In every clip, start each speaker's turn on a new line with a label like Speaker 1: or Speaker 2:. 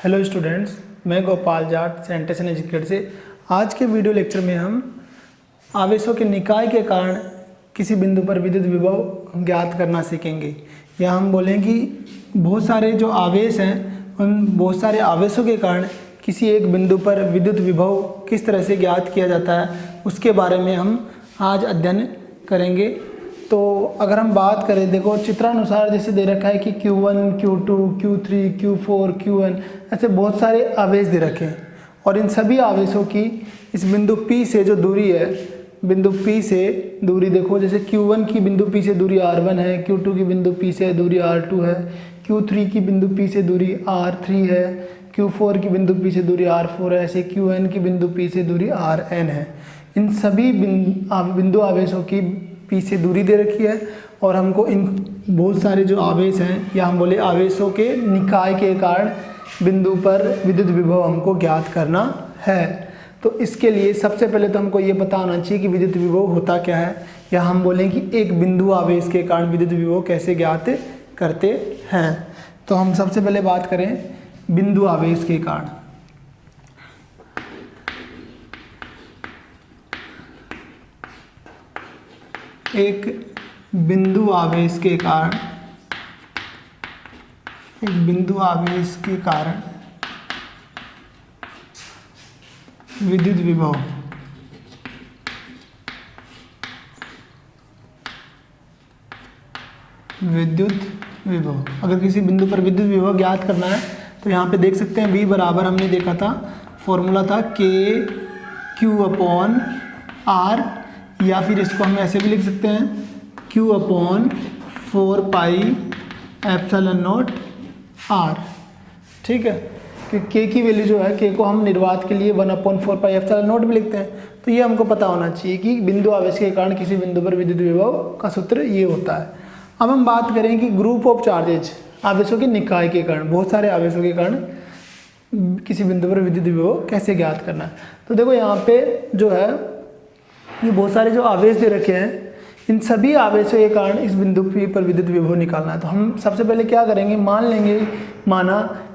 Speaker 1: Hello students, मैं Gopal Jat सेंटेशन educator से। आज के वीडियो लेक्चर में हम आवेशों के निकाय के कारण किसी बिंदु पर विद्युत विभव ज्ञात करना सीखेंगे। या हम बोलें कि बहुत सारे जो आवेश हैं उन बहुत सारे आवेशों के कारण किसी एक बिंदु पर विद्युत विभव किस तरह से ज्ञात किया जाता है, उसके बारे में हम आज अध्ययन करेंगे। तो अगर हम बात करें, देखो चित्रानुसार जैसे दे रखा है कि Q1, Q2, Q3, Q4, Qn, ऐसे बहुत सारे आवेश दे रखे हैं और इन सभी आवेशों की इस बिंदु P से जो दूरी है, बिंदु P से दूरी देखो, जैसे Q1 की बिंदु P से दूरी R1 है, Q2 की बिंदु P से दूरी R2 है, Q3 की बिंदु P से दूरी R3 है, Q4 की बिंदु P से दूरी R4 है, ऐसे Qn की बिंदु P से दूरी Rn है। इन सभी बिंदु आवेशों की P से दूरी दे रखी है और हमको इन बहुत सारे जो आवेश हैं या हम बोले आवेशों के निकाय के कारण बिंदु पर विद्युत विभव हमको ज्ञात करना है। तो इसके लिए सबसे पहले तो हमको ये पता होना चाहिए कि विद्युत विभव होता क्या है, या हम बोलें कि एक बिंदु आवेश के कारण विद्युत विभव कैसे ज्ञात करते हैं। तो हम सबसे पहले बात करें बिंदु आवेश के कारण। एक बिंदु आवेश के कारण विद्युत विभव अगर किसी बिंदु पर विद्युत विभव ज्ञात करना है तो यहाँ पे देख सकते हैं V बराबर हमने देखा था, फॉर्मूला था KQ/R, या फिर इसको हम ऐसे भी लिख सकते हैं Q/4πε0R। ठीक है, कि K की वैल्यू जो है, K को हम निर्वात के लिए 1/4πε0 भी लिखते हैं। तो ये हमको पता होना चाहिए कि बिंदु आवेश के कारण किसी बिंदु पर विद्युत विभव का सूत्र ये होता है। अब हम बात करें कि ग्रुप ऑफ चार्जेज, आवेशों के निकाय के कारण, बहुत सारे आवेशों के कारण किसी बिंदु पर विद्युत विभव कैसे ज्ञात करना है। तो देखो यहाँ पे जो है ये बहुत सारे जो आवेश दे रखे हैं, इन सभी आवेशों के कारण इस बिंदु P पर विद्युत विभव निकालना है। तो हम सबसे पहले क्या करेंगे, माना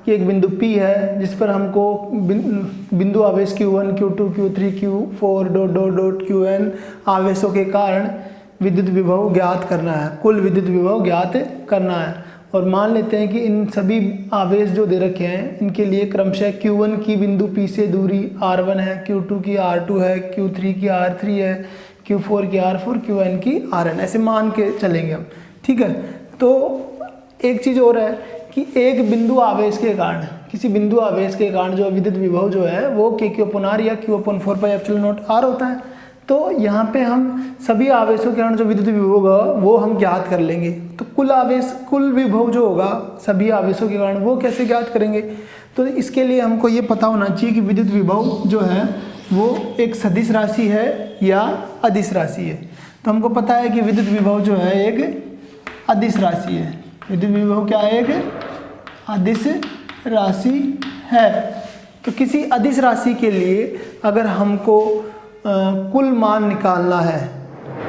Speaker 1: कि एक बिंदु P है जिस पर हमको बिंदु आवेश Q1, Q2, Q3, Q4 Qn आवेशों के कारण विद्युत विभव ज्ञात करना है, कुल विद्युत विभव ज्ञात करना है। और मान लेते हैं कि इन सभी आवेश जो दे रखे हैं इनके लिए क्रमशः Q1 की बिंदु P से दूरी R1 है, Q2 की R2 है, Q3 की R3 है, Q4 की R4, Qn की Rn, ऐसे मान के चलेंगे हम। ठीक है, तो एक चीज़ और है कि एक बिंदु आवेश के कारण, किसी बिंदु आवेश के कारण जो विद्युत विभव जो है वो KQ/R या Q/4πε0R होता है। तो यहाँ पे हम सभी आवेशों के कारण जो विद्युत विभव होगा वो हम ज्ञात कर लेंगे। तो कुल विभव जो होगा सभी आवेशों के कारण वो कैसे ज्ञात करेंगे। तो इसके लिए हमको ये पता होना चाहिए कि विद्युत विभव जो है वो एक सदिश राशि है या अदिश राशि है। तो हमको पता है कि विद्युत विभव जो है एक अदिश राशि है। विद्युत विभव क्या है, एक अदिश राशि है। तो किसी अदिश राशि के लिए अगर हमको कुल मान निकालना है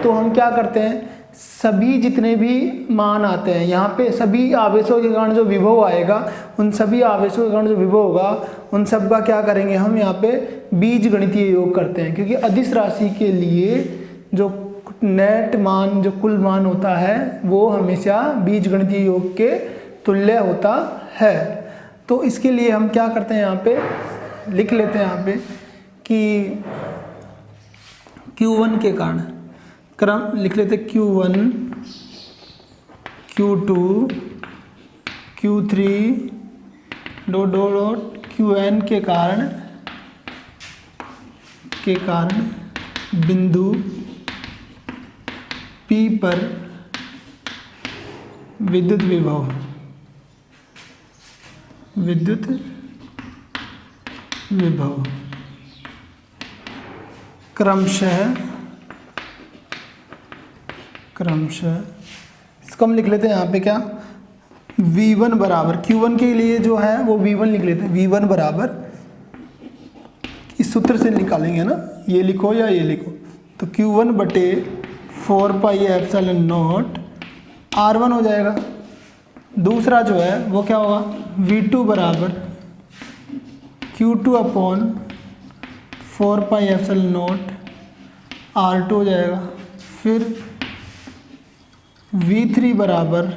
Speaker 1: तो हम क्या करते हैं, सभी जितने भी मान आते हैं यहाँ पे, सभी आवेशों के कारण जो विभव आएगा, उन सभी आवेशों के कारण जो विभव होगा उन सब का क्या करेंगे, हम यहाँ पे बीजगणितीय योग करते हैं। क्योंकि अदिश राशि के लिए जो नेट मान, जो कुल मान होता है वो हमेशा बीजगणितीय योग के तुल्य होता है। तो इसके लिए हम क्या करते हैं, यहाँ पे लिख लेते हैं यहाँ पे कि Q1 के कारण क्रम लिख लेते Q1, Q2, Q3 Qn के कारण बिंदु P पर विद्युत विभव क्रमशः इसको हम लिख लेते हैं यहाँ पे क्या, V1 बराबर, Q1 के लिए जो है वो V1 लिख लेते हैं। V1 बराबर, इस सूत्र से निकालेंगे ना, ये लिखो या ये लिखो, तो Q1/4πε0 R1 हो जाएगा। दूसरा जो है वो क्या होगा, V2 बराबर Q2 upon 4 pi epsilon not R2 हो जाएगा। फिर V3 बराबर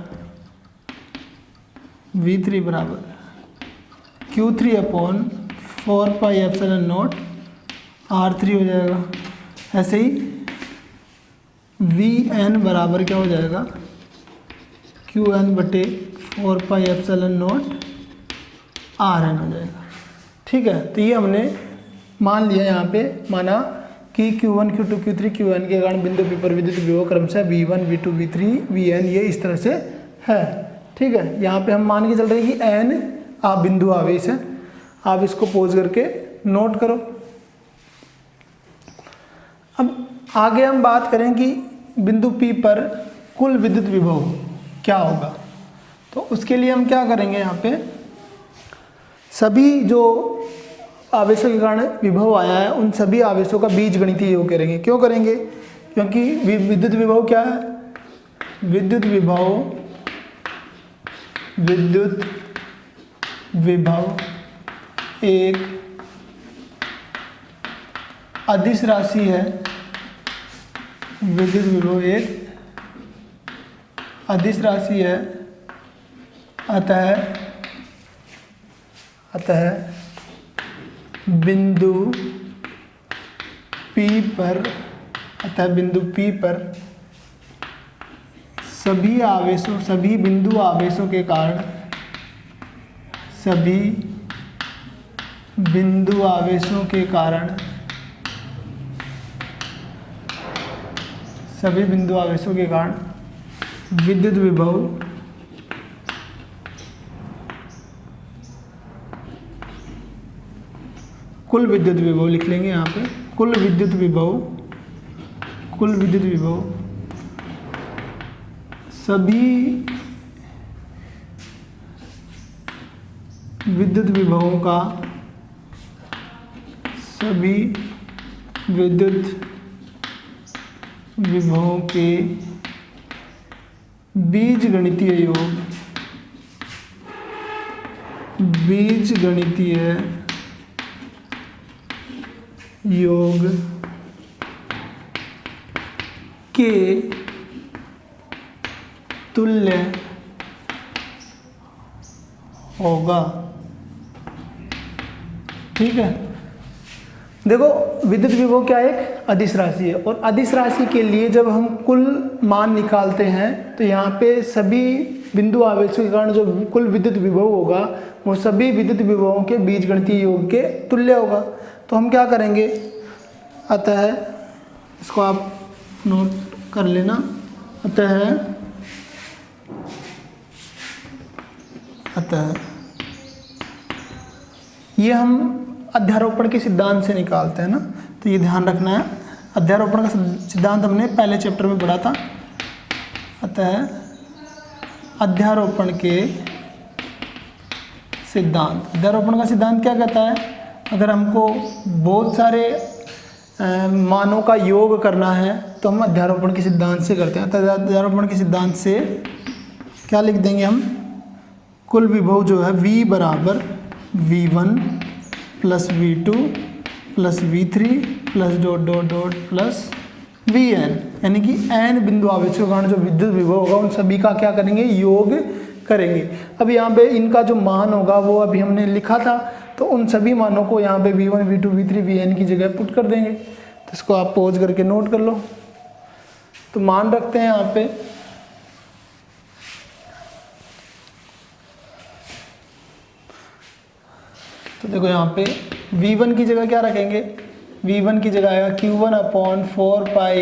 Speaker 1: Q3 upon 4 pi epsilon not R3 हो जाएगा। ऐसे ही Vn बराबर क्या हो जाएगा, Qn बटे 4 पाई एप्सिलॉन नॉट Rn हो जाएगा। ठीक है, तो ये हमने मान लिया, यहाँ पे माना कि Q1 Q2 Q3 Qn के कारण बिंदु P पर विद्युत विभव क्रमशः V1 V2 V3 Vn ये इस तरह से है। ठीक है, यहाँ पे हम मान के चल रहे हैं कि n बिंदु आवेश है। आप इसको पोज करके नोट करो। अब आगे हम बात करें कि बिंदु P पर कुल विद्युत विभव क्या होगा। तो उसके लिए हम क्या करेंगे, यहाँ पे सभी जो आवेशों के कारण विभव आया है उन सभी आवेशों का बीजगणितीय योग करेंगे। क्यों करेंगे, क्योंकि विद्युत विभव क्या है, विद्युत विभव एक अदिश राशि है। विद्युत विभव एक अदिश राशि है। अतः बिंदु P पर सभी बिंदु आवेशों के कारण विद्युत विभव कुल विद्युत विभव लिख लेंगे यहाँ पे, कुल विद्युत विभव सभी विद्युत विभवों का सभी विद्युत विभवों के बीजगणितीय योग के तुल्य होगा। ठीक है, देखो विद्युत विभव क्या एक अदिश राशि है, और अदिश राशि के लिए जब हम कुल मान निकालते हैं तो यहाँ पे सभी बिंदु आवेशों के कारण जो कुल विद्युत विभव होगा वो सभी विद्युत विभवों के बीजगणितीय योग के तुल्य होगा। तो हम क्या करेंगे, अतः इसको आप नोट कर लेना। अतः ये हम अध्यारोपण के सिद्धांत से निकालते हैं ना, तो ये ध्यान रखना है। अध्यारोपण का सिद्धांत हमने पहले चैप्टर में पढ़ा था। अतः अध्यारोपण का सिद्धांत क्या कहता है, अगर हमको बहुत सारे मानों का योग करना है तो हम अध्यारोपण के सिद्धांत से करते हैं। तो अध्यारोपण के सिद्धांत से क्या लिख देंगे हम, कुल विभव जो है V बराबर V1 plus V2 plus V3 plus dot plus Vn, यानी कि n बिंदु आवेशों के कारण जो विद्युत विभव होगा उन सभी का क्या करेंगे, योग करेंगे। अब यहाँ पे इनका जो मान होगा वो अभी हमने लिखा था, तो उन सभी मानों को यहाँ पे V1 V2 V3 Vn की जगह पुट कर देंगे। तो इसको आप पॉज करके नोट कर लो। तो मान रखते हैं यहाँ पे, तो देखो यहाँ पे V1 की जगह क्या रखेंगे, V1 की जगह आएगा Q1 upon 4 pi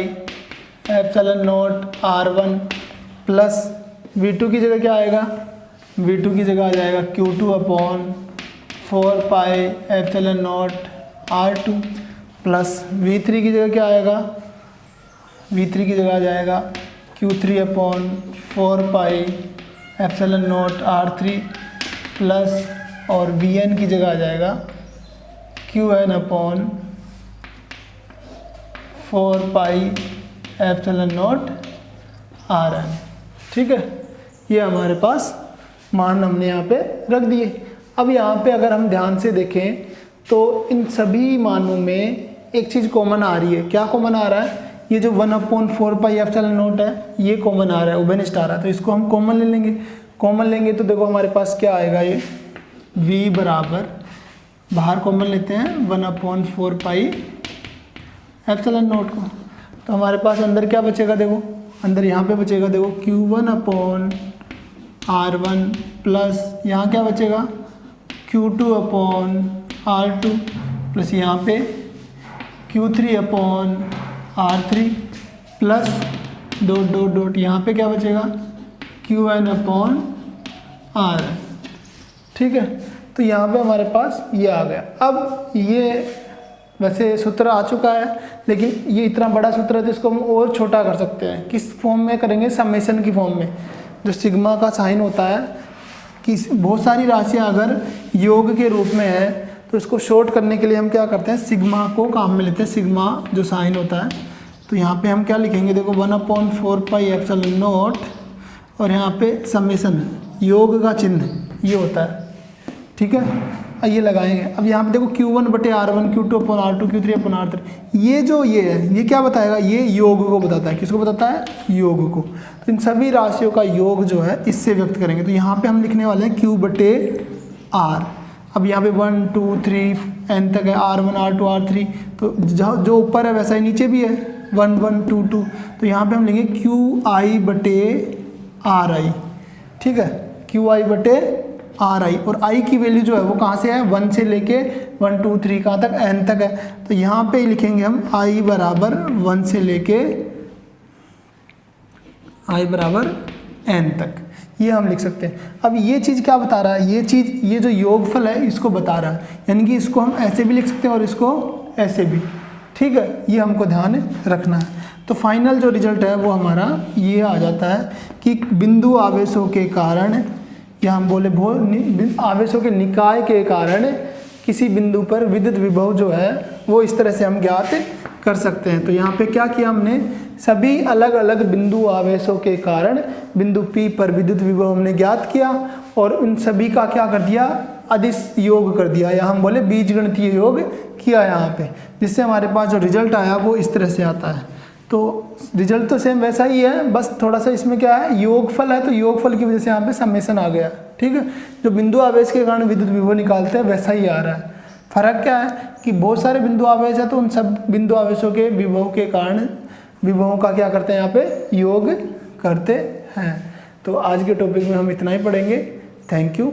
Speaker 1: epsilon not R1 plus V2 की जगह क्या आएगा, V2 की जगह आ जाएगा Q2 upon 4 pi epsilon not R2 plus V3 की जगह क्या आएगा, V3 की जगह आ जाएगा Q3 upon 4 pi epsilon not R3 plus, और Vn की जगह आ जाएगा Qn upon 4 pi epsilon not Rn। ठीक है, ये हमारे पास मान हमने यहाँ पे रख दिए। अब यहाँ पे अगर हम ध्यान से देखें तो इन सभी मानों में एक चीज़ कॉमन आ रही है। क्या कॉमन आ रहा है? ये जो 1/4 पाई एप्सिलॉन नॉट है ये कॉमन आ रहा है, उभयनिष्ठ आ रहा है, तो इसको हम कॉमन ले लेंगे। कॉमन लेंगे तो देखो हमारे पास क्या आएगा, ये v बराबर, बाहर कॉमन लेते हैं 1/4 पाई एप्सिलॉन नॉट को, तो हमारे पास अंदर क्या बचेगा, देखो अंदर यहाँ पे बचेगा, देखो Q1/R1 प्लस यहाँ क्या बचेगा Q2/R2 प्लस यहाँ पे Q3/R3 plus dot dot dot यहाँ पे क्या बचेगा Qn/R। ठीक है, तो यहाँ पे हमारे पास ये आ गया। अब ये वैसे सूत्र आ चुका है, लेकिन ये इतना बड़ा सूत्र है तो इसको हम और छोटा कर सकते हैं। किस फॉर्म में करेंगे? समेशन की फॉर्म में। जो सिग्मा का साइन होता है कि बहुत सारी राशियाँ अगर योग के रूप में है तो इसको शॉर्ट करने के लिए हम क्या करते हैं, सिग्मा को काम में लेते हैं। सिग्मा जो साइन होता है, तो यहाँ पे हम क्या लिखेंगे, देखो 1/4 पाई एप्सिलॉन नॉट और यहाँ पे समेशन योग का चिन्ह ये होता है। ठीक है, ये लगाएंगे। अब यहाँ पे देखो Q1/R1, Q2/R2, Q3/R3, ये जो ये है ये क्या बताएगा, ये योग को बताता है। किसको बताता है? योग को। तो इन सभी राशियों का योग जो है इससे व्यक्त करेंगे। तो यहाँ पे हम लिखने वाले हैं Q/R। अब यहाँ पे 1 2 3 n तक है, R1 R2 R3, तो जो ऊपर है वैसा ही नीचे भी है 1 1 2 2, तो यहाँ पे हम लेंगे QI/RI। ठीक है, QI/RI, और I की वैल्यू जो है वो कहाँ से है, 1 से लेके 1 2 3 कहाँ तक, n तक है। तो यहाँ पे लिखेंगे हम I बराबर 1 से लेके I बराबर n तक, ये हम लिख सकते हैं। अब ये चीज़ क्या बता रहा है, ये चीज़ ये जो योगफल है इसको बता रहा है, यानी कि इसको हम ऐसे भी लिख सकते हैं और इसको ऐसे भी। ठीक है, ये हमको ध्यान रखना है। तो फाइनल जो रिजल्ट है वो हमारा ये आ जाता है कि बिंदु आवेशों के कारण, या हम बोले आवेशों के निकाय के कारण किसी बिंदु पर विद्युत विभव जो है वो इस तरह से हम ज्ञात कर सकते हैं। तो यहाँ पे क्या किया हमने, सभी अलग अलग बिंदु आवेशों के कारण बिंदु P पर विद्युत विभव हमने ज्ञात किया और उन सभी का क्या कर दिया, अदिश योग कर दिया, या हम बोले बीजगणितीय योग किया यहाँ पे, जिससे हमारे पास जो रिजल्ट आया वो इस तरह से आता है। तो रिजल्ट तो सेम वैसा ही है, बस थोड़ा सा इसमें क्या है, योगफल है, तो योगफल की वजह से यहाँ पे समेशन आ गया। ठीक है, जो बिंदु आवेश के कारण विद्युत विभव निकालते हैं वैसा ही आ रहा है। फर्क क्या है कि बहुत सारे बिंदु आवेश है, तो उन सब बिंदु आवेशों के विभव के कारण विभवों का क्या करते हैं, यहाँ पे योग करते हैं। तो आज के टॉपिक में हम इतना ही पढ़ेंगे। Thank you.